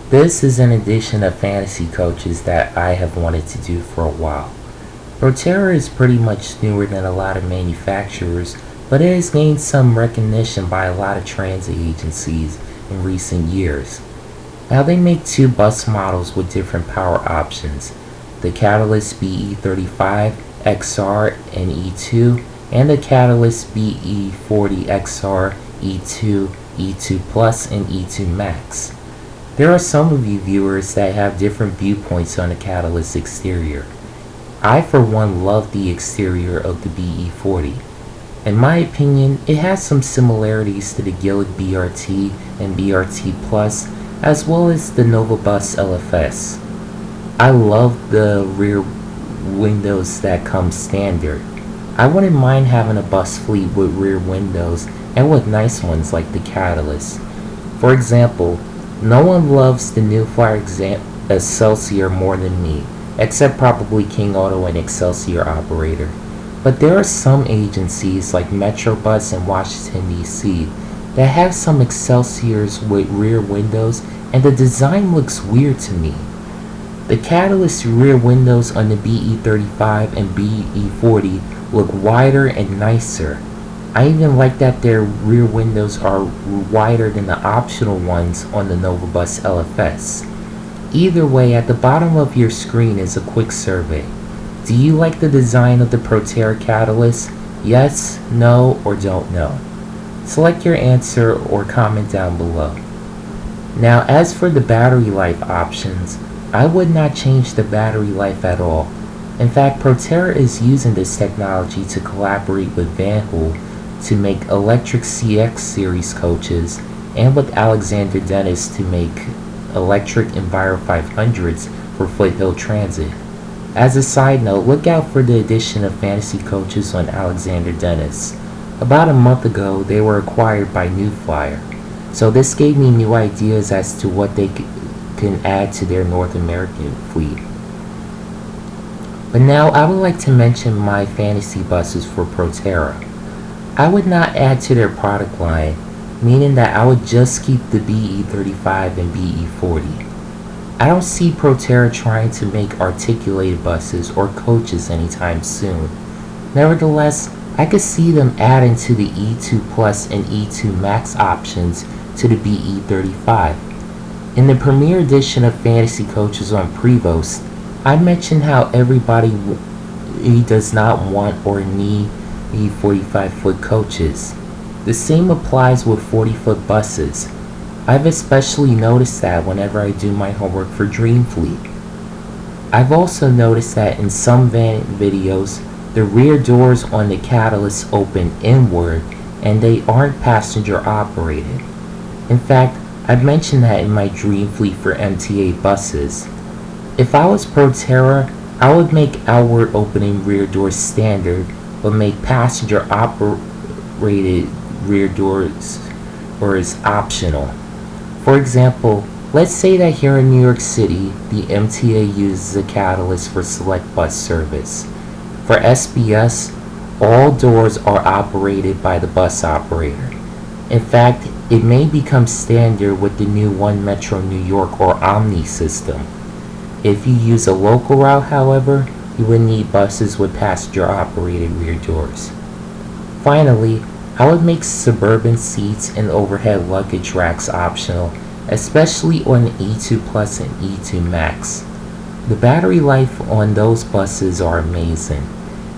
This is an edition of fantasy coaches that I have wanted to do for a while. Proterra is pretty much newer than a lot of manufacturers, but it has gained some recognition by a lot of transit agencies in recent years. Now they make two bus models with different power options, the Catalyst BE35 XR and E2, and the Catalyst BE40 XR, E2, E2 Plus, and E2 Max. There are some of you viewers that have different viewpoints on the Catalyst exterior. I for one love the exterior of the BE40. In my opinion, it has some similarities to the Gillig BRT and BRT Plus, as well as the Novabus LFS. I love the rear windows that come standard. I wouldn't mind having a bus fleet with rear windows and with nice ones like the Catalyst. For example, no one loves the New Flyer Excelsior more than me, except probably King Auto and Excelsior Operator. But there are some agencies like Metrobus and Washington DC that have some Excelsiors with rear windows, and the design looks weird to me. The Catalyst rear windows on the BE35 and BE40 look wider and nicer. I even like that their rear windows are wider than the optional ones on the Novabus LFS. Either way, at the bottom of your screen is a quick survey. Do you like the design of the Proterra Catalyst? Yes, no, or don't know. Select your answer or comment down below. Now, as for the battery life options, I would not change the battery life at all. In fact, Proterra is using this technology to collaborate with Van Hool to make electric CX series coaches, and with Alexander Dennis to make electric Enviro 500s for Foothill Transit. As a side note, look out for the addition of fantasy coaches on Alexander Dennis. About a month ago, they were acquired by New Flyer, so this gave me new ideas as to what they can add to their North American fleet. But now I would like to mention my fantasy buses for Proterra. I would not add to their product line, meaning that I would just keep the BE35 and BE40. I don't see Proterra trying to make articulated buses or coaches anytime soon. Nevertheless, I could see them adding to the E2 Plus and E2 Max options to the BE35. In the premiere edition of Fantasy Coaches on Prevost, I mentioned how everybody does not want or need 45-foot coaches. The same applies with 40-foot buses. I've especially noticed that whenever I do my homework for Dream Fleet. I've also noticed that in some van videos, the rear doors on the Catalyst open inward and they aren't passenger operated. In fact, I've mentioned that in my Dream Fleet for MTA buses. If I was Proterra, I would make outward opening rear doors standard, but make passenger operated rear doors or is optional. For example, let's say that here in New York City, the MTA uses a Catalyst for select bus service. For SBS, all doors are operated by the bus operator. In fact, it may become standard with the new One Metro New York or Omni system. If you use a local route, however, you would need buses with passenger-operated rear doors. Finally, I would make suburban seats and overhead luggage racks optional, especially on the E2 Plus and E2 Max. The battery life on those buses are amazing.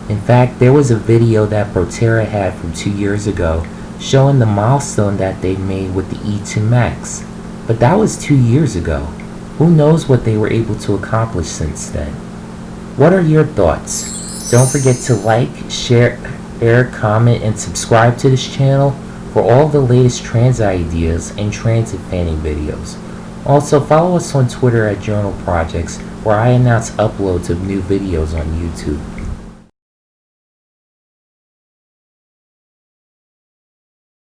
In fact, there was a video that Proterra had from 2 years ago showing the milestone that they made with the E2 Max. But that was 2 years ago. Who knows what they were able to accomplish since then? What are your thoughts? Don't forget to like, share, comment, and subscribe to this channel for all the latest transit ideas and transit fanning videos. Also, follow us on Twitter at Journal Projects, where I announce uploads of new videos on YouTube.